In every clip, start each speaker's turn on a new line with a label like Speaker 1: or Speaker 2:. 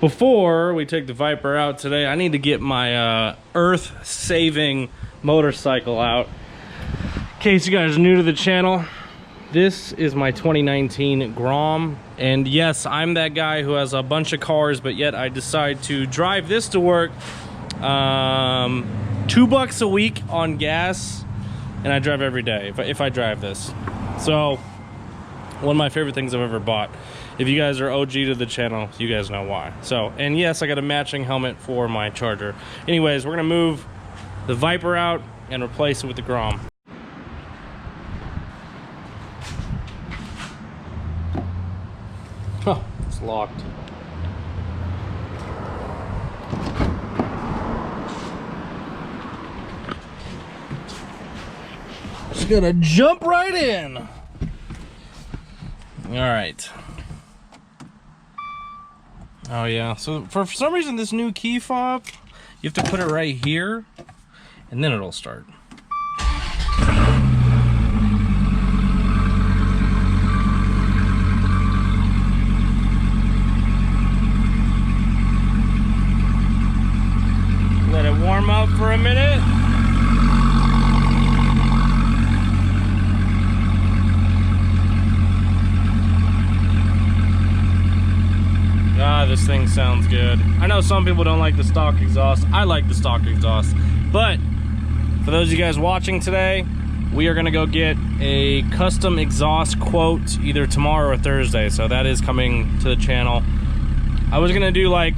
Speaker 1: Before we take the Viper out today, I need to get my earth-saving motorcycle out. In case you guys are new to the channel, this is my 2019 Grom. And yes, I'm that guy who has a bunch of cars, but yet I decide to drive this to work. $2 a week on gas, and I drive every day if I drive this. So, one of my favorite things I've ever bought. If you guys are OG to the channel, you guys know why. So, and yes, I got a matching helmet for my Charger. Anyways, we're gonna move the Viper out and replace it with the Grom. Oh, it's locked. Just gonna jump right in. All right. Oh yeah, so for some reason this new key fob, you have to put it right here and then it'll start. Let it warm up for a minute. Ah, this thing sounds good. I know some people don't like the stock exhaust. I like the stock exhaust. But for those of you guys watching today, we are gonna go get a custom exhaust quote either tomorrow or Thursday. So that is coming to the channel. I was gonna do like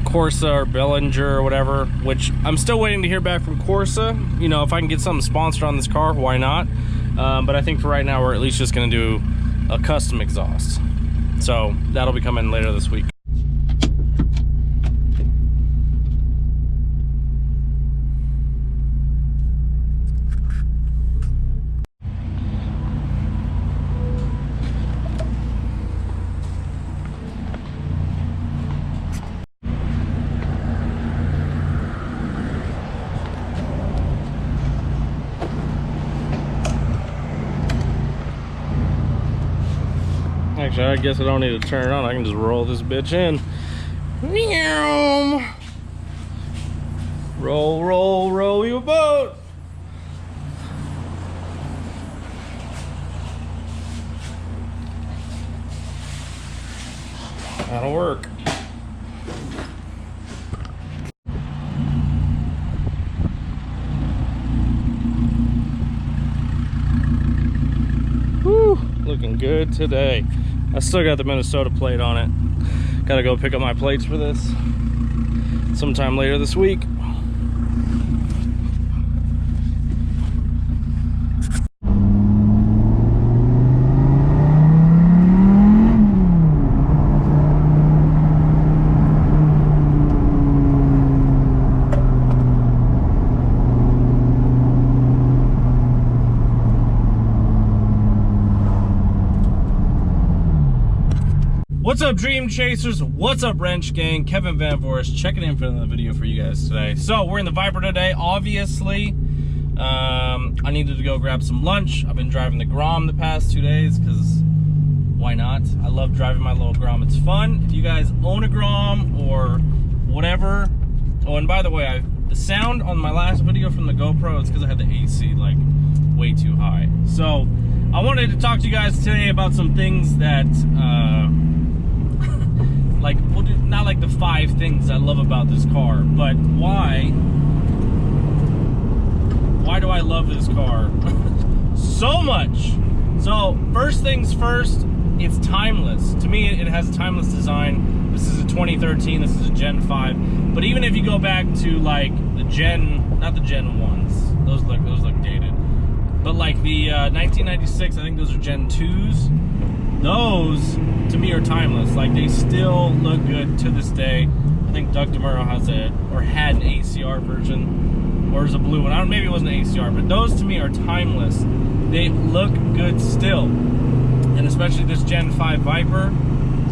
Speaker 1: Corsa or Bellinger or whatever, which I'm still waiting to hear back from Corsa. You know, if I can get something sponsored on this car, why not? But I think for right now, we're at least just gonna do a custom exhaust. So that'll be coming later this week. Actually, I guess I don't need to turn it on. I can just roll this bitch in. Roll, roll, roll your boat. That'll work. Whew, looking good today. I still got the Minnesota plate on it. Gotta go pick up my plates for this sometime later this week. What's up, Dream Chasers? What's up, Wrench Gang? Kevin Van Voris checking in for another video for you guys today. So we're in the Viper today. Obviously, I needed to go grab some lunch. I've been driving the Grom the past 2 days because why not? I love driving my little Grom. It's fun. If you guys own a Grom or whatever. Oh, and by the way, the sound on my last video from the GoPro is because I had the AC like way too high. So I wanted to talk to you guys today about some things that like, not like the 5 things I love about this car, but why do I love this car so much? So first things first, it's timeless. To me, it has a timeless design. This is a 2013, this is a Gen 5. But even if you go back to like the Gen, not the Gen 1s, those look dated. But like the 1996, I think those are Gen 2s. Those, to me, are timeless. Like, they still look good to this day. I think Doug DeMuro has had an ACR version, or is a blue one. I don't, maybe it wasn't an ACR, but those to me are timeless. They look good still. And especially this Gen 5 Viper.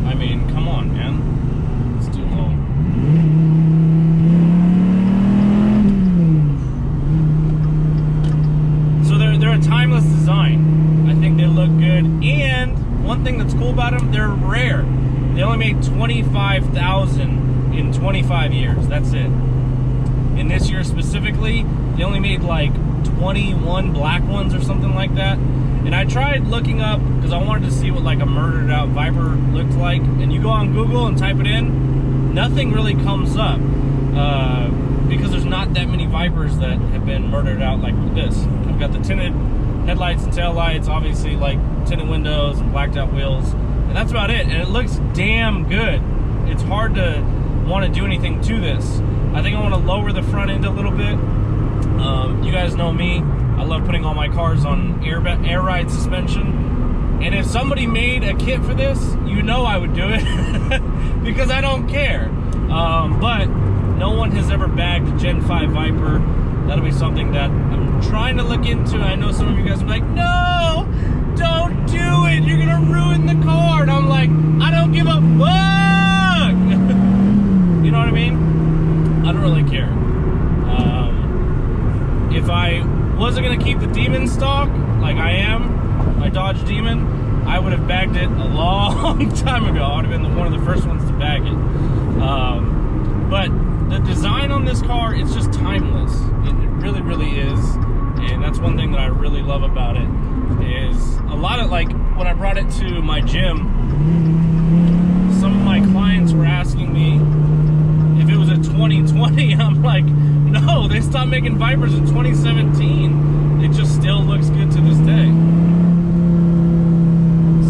Speaker 1: I mean, come on, man. Let's do a little. So they're a timeless design. I think they look good. And one thing that's cool about them, they're rare. They only make 20 years. That's it. And this year specifically, they only made like 21 black ones or something like that. And I tried looking up, because I wanted to see what like a murdered out Viper looked like. And you go on Google and type it in, nothing really comes up. Because there's not that many Vipers that have been murdered out like this. I've got the tinted headlights and tail lights, obviously like tinted windows and blacked out wheels. And that's about it. And it looks damn good. It's hard to want to do anything to this. I think I want to lower the front end a little bit. You guys know me. I love putting all my cars on air ride suspension. And if somebody made a kit for this, you know I would do it. Because I don't care. But no one has ever bagged a Gen 5 Viper. That'll be something that I'm trying to look into. I know some of you guys are like, no, don't do it. You're going to ruin the car. And I'm like, I don't give a fuck. You know what I mean? I don't really care. If I wasn't going to keep the Demon stock, like I am, my Dodge Demon, I would have bagged it a long time ago. I would have been one of the first ones to bag it. But the design on this car, it's just timeless. It really, really is. And that's one thing that I really love about it, is a lot of, like, when I brought it to my gym, some of my clients were asking me if it was a 2020. I'm like, no, they stopped making Vipers in 2017. It just still looks good to this day.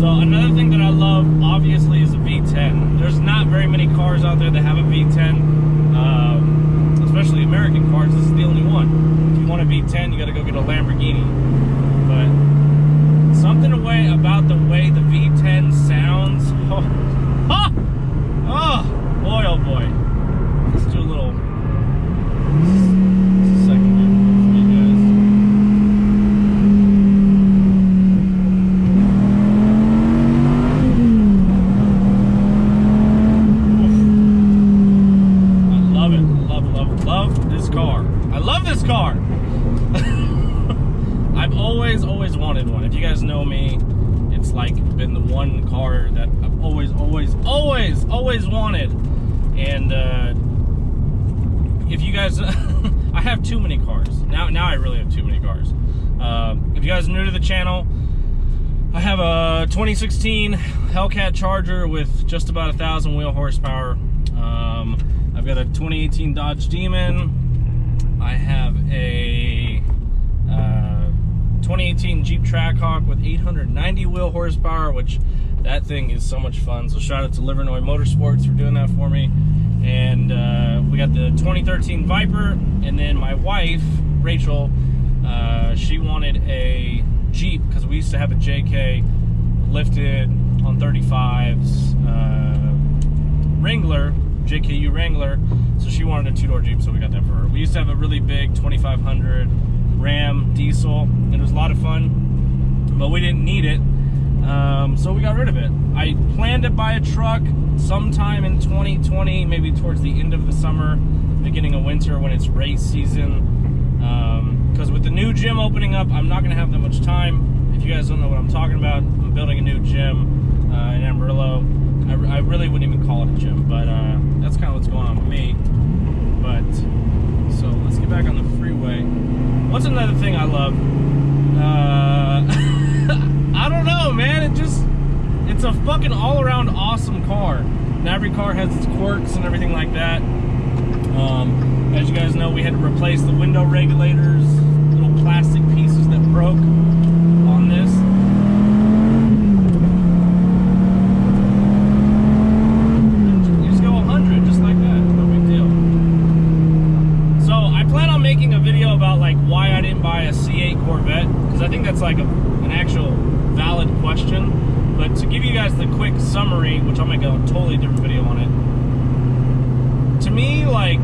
Speaker 1: So another thing that I love, obviously, is a V10. There's not very many cars out there that have a V10. Especially American cars, this is the only one. If you want a V10, you gotta go get a Lamborghini. But something about the way the V10 sounds. Boy, oh boy. Let's do a little second for you guys. Love this car. I love this car. I've always wanted one. If you guys know me, it's like been the one car that I've always wanted. And if you guys, I have too many cars. Now I really have too many cars. If you guys are new to the channel, I have a 2016 Hellcat Charger with just about 1,000 wheel horsepower. I've got a 2018 Dodge Demon. I have a 2018 Jeep Trackhawk with 890 wheel horsepower, which that thing is so much fun. So shout out to Livernois Motorsports for doing that for me. And we got the 2013 Viper, and then my wife, Rachel, she wanted a Jeep, because we used to have a JK lifted on 35s Wrangler, JKU Wrangler, so she wanted a two-door Jeep, so we got that for her. We used to have a really big 2500 Ram diesel. It was a lot of fun, but we didn't need it, so we got rid of it. I planned to buy a truck sometime in 2020, maybe towards the end of the summer, beginning of winter when it's race season, because with the new gym opening up, I'm not going to have that much time. If you guys don't know what I'm talking about, I'm building a new gym in Amarillo. I really wouldn't even call it a gym, but that's kind of what's going on with me. But, so let's get back on the freeway. What's another thing I love? I don't know, man. It's a fucking all-around awesome car. Now, every car has its quirks and everything like that. As you guys know, we had to replace the window regulators, little plastic pieces that broke on this. You just go 100 just like that, no big deal. So I plan on making a video about like why I didn't buy a C8 Corvette, because I think that's like an actual valid question. But to give you guys the quick summary, which I'll make a totally different video on it. To me, like,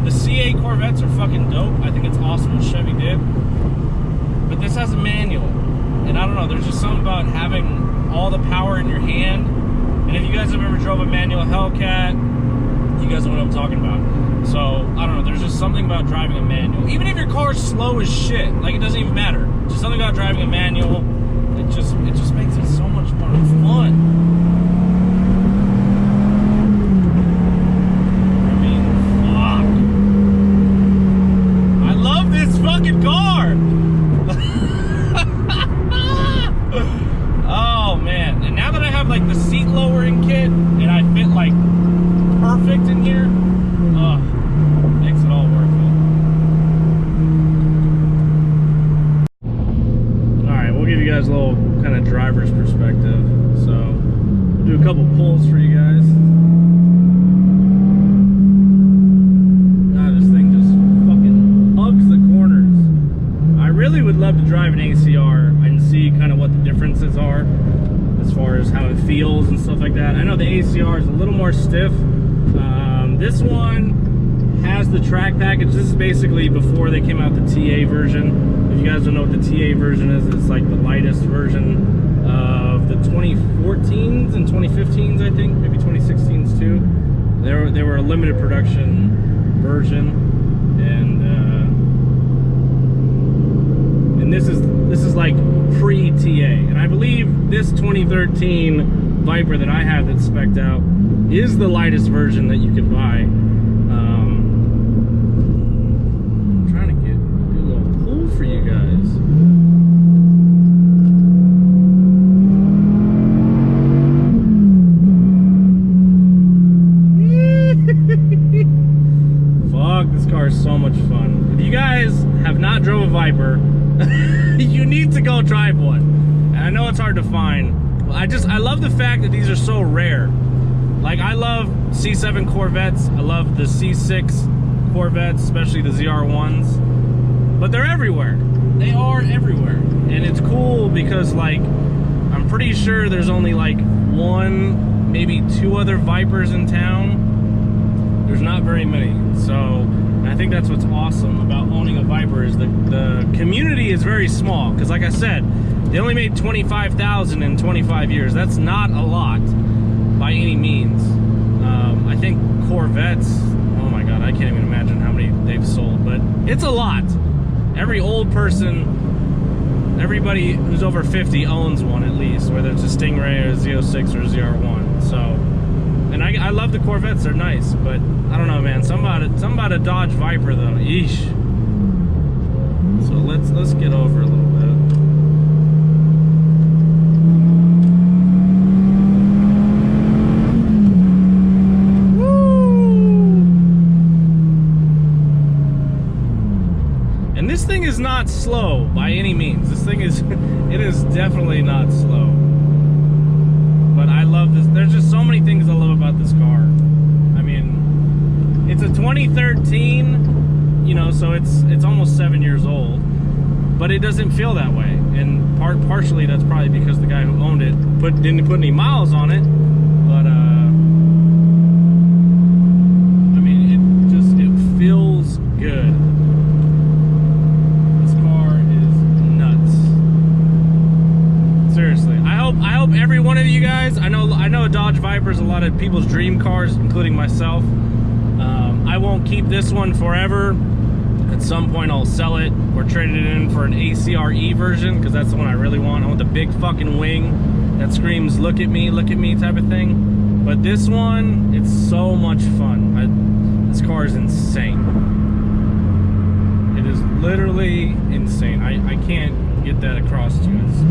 Speaker 1: the C8 Corvettes are fucking dope. I think it's awesome what Chevy did. But this has a manual. And I don't know, there's just something about having all the power in your hand. And if you guys have ever drove a manual Hellcat, you guys know what I'm talking about. So, I don't know, there's just something about driving a manual. Even if your car's slow as shit, like, it doesn't even matter. Just something about driving a manual, it just makes it so much more fun. I mean, drive an ACR and see kind of what the differences are as far as how it feels and stuff like that. I know the ACR is a little more stiff. This one has the track package. This is basically before they came out the TA version. If you guys don't know what the TA version is, it's like the lightest version of the 2014s and 2015s, I think, maybe 2016s too. They were a limited production version, and this is like pre-TA. And I believe this 2013 Viper that I have that's spec'd out is the lightest version that you can buy. I'm trying to do a little pull for you guys. Fuck, this car is so much fun. If you guys have not drove a Viper, you need to go drive one. And I know it's hard to find. I love the fact that these are so rare. Like, I love C7 Corvettes. I love the C6 Corvettes, especially the ZR1s. But they're everywhere. They are everywhere. And it's cool because, like, I'm pretty sure there's only like one, maybe two other Vipers in town. There's not very many. So I think that's what's awesome about owning a Viper is the community is very small. Because like I said, they only made 25,000 in 25 years. That's not a lot by any means. I think Corvettes, oh my God, I can't even imagine how many they've sold, but it's a lot. Every old person, everybody who's over 50 owns one at least, whether it's a Stingray or a Z06 or a ZR1. So, and I love the Corvettes, they're nice, but I don't know, man, something about a Dodge Viper though, yeesh. So let's get over a little bit. This thing is not slow by any means. This thing is, it is definitely not slow. But I love this. There's just so many things I love about this car. I mean, it's a 2013, you know, so it's almost 7 years old. But it doesn't feel that way. And partially that's probably because the guy who owned it didn't put any miles on it. But I mean, it feels good. Seriously, I hope every one of you guys. I know a Dodge Viper is a lot of people's dream cars, including myself. I won't keep this one forever. At some point, I'll sell it or trade it in for an ACRE version because that's the one I really want. I want the big fucking wing that screams "Look at me" type of thing. But this one, it's so much fun. This car is insane. It is literally insane. I can't get that across to you guys.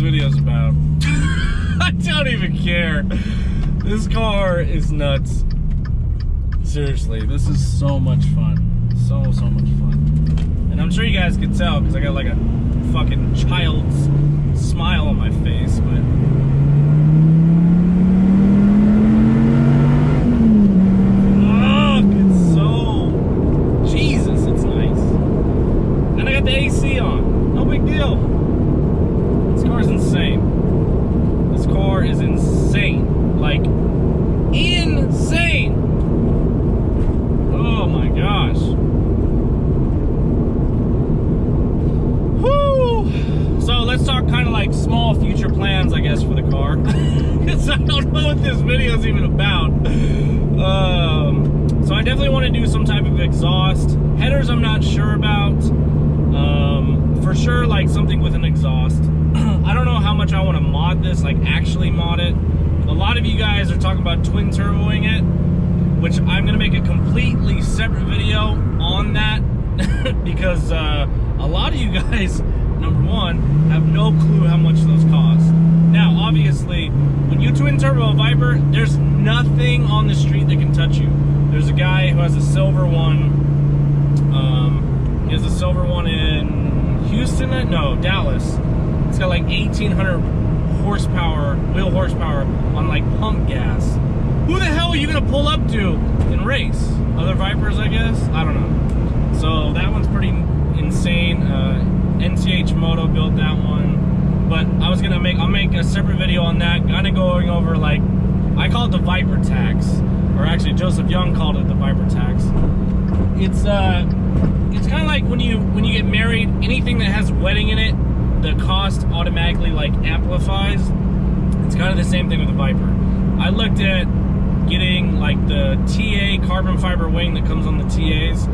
Speaker 1: Video's about. I don't even care. This car is nuts. Seriously, this is so much fun. So much fun. And I'm sure you guys can tell because I got like a fucking child's smile on my face, but look, it's so Jesus, it's nice. And I got the AC on. No big deal. This car is insane. This car is insane. Like, insane. Oh my gosh. Whew. So let's talk kind of like small future plans, I guess, for the car. Because I don't know what this video is even about. So I definitely want to do some type of exhaust. Headers I'm not sure about. For sure, like something with an exhaust. I don't know how much I want to mod this, like actually mod it. A lot of you guys are talking about twin turboing it, which I'm going to make a completely separate video on that because a lot of you guys, number one, have no clue how much those cost. Now, obviously, when you twin turbo a Viper, there's nothing on the street that can touch you. There's a guy who has a silver one. He has a silver one in Houston, no, Dallas. It's got like 1,800 horsepower, wheel horsepower on like pump gas. Who the hell are you gonna pull up to and race? Other Vipers, I guess? I don't know. So that one's pretty insane. NCH Moto built that one. But I was gonna I'll make a separate video on that, kind of going over, like, I call it the Viper tax. Or actually, Joseph Young called it the Viper tax. It's kind of like when you get married, anything that has wedding in it, the cost automatically like amplifies. It's kind of the same thing with the Viper. I looked at getting like the TA carbon fiber wing that comes on the TAs,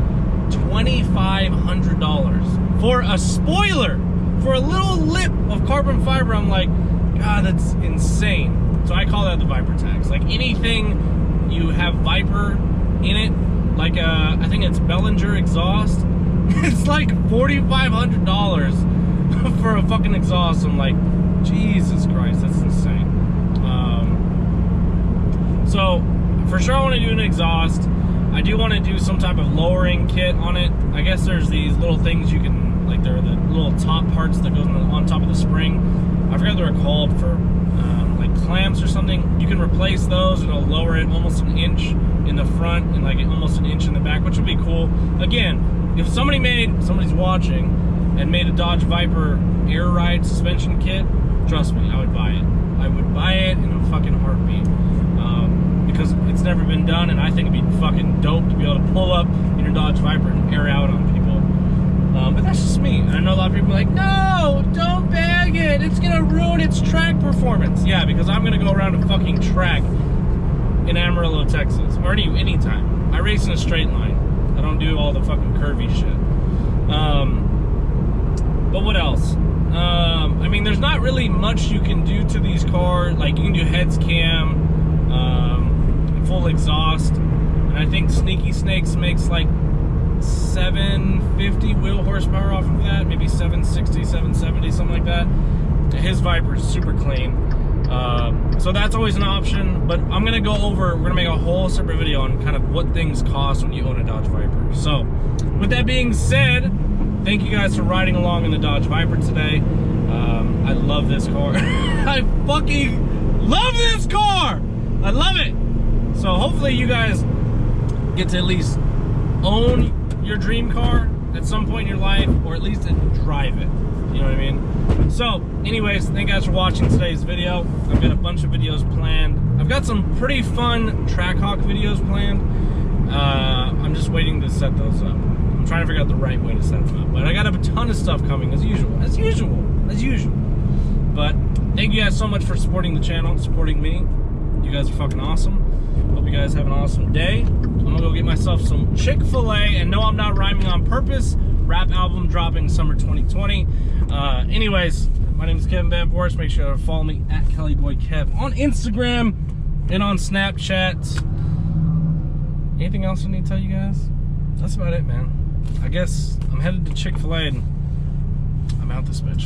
Speaker 1: $2,500 for a spoiler, for a little lip of carbon fiber. I'm like, God, that's insane. So I call that the Viper tax. Like anything you have Viper in it, like I think it's Bellinger exhaust, it's like $4,500 for a fucking exhaust. I'm like, Jesus Christ, that's insane. So for sure I want to do an exhaust. I do want to do some type of lowering kit on it. I guess there's these little things you can, like, they're the little top parts that goes on top of the spring. I forgot what they're called, for like clamps or something. You can replace those and it'll lower it almost an inch in the front and like almost an inch in the back, which would be cool. Again, if somebody's watching and made a Dodge Viper air ride suspension kit, trust me, I would buy it. I would buy it in a fucking heartbeat. Because it's never been done, and I think it'd be fucking dope to be able to pull up in your Dodge Viper and air out on people. But that's just me. I know a lot of people are like, no, don't bag it. It's gonna ruin its track performance. Yeah, because I'm gonna go around a fucking track in Amarillo, Texas, or anytime. I race in a straight line. I don't do all the fucking curvy shit. But what else? I mean, there's not really much you can do to these cars. Like, you can do heads cam, full exhaust, and I think Sneaky Snakes makes like 750 wheel horsepower off of that, maybe 760, 770, something like that. His Viper is super clean. So that's always an option, but we're gonna make a whole separate video on kind of what things cost when you own a Dodge Viper. So with that being said, thank you guys for riding along in the Dodge Viper today. I love this car. I fucking love this car. I love it. So hopefully you guys get to at least own your dream car at some point in your life, or at least drive it. You know what I mean? So anyways, thank you guys for watching today's video. I've got a bunch of videos planned. I've got some pretty fun Trackhawk videos planned. I'm just waiting to set those up. I'm trying to figure out the right way to set them up. But I got a ton of stuff coming, as usual. But thank you guys so much for supporting the channel, supporting me. You guys are fucking awesome. Hope you guys have an awesome day. I'm gonna go get myself some Chick-fil-A, and no, I'm not rhyming on purpose. Rap album dropping summer 2020. Anyways, my name is Kevin Van Voris. Make sure to follow me at KellyBoyKev on Instagram and on Snapchat. Anything else I need to tell you guys? That's about it, man. I guess I'm headed to Chick-fil-A and I'm out this bitch.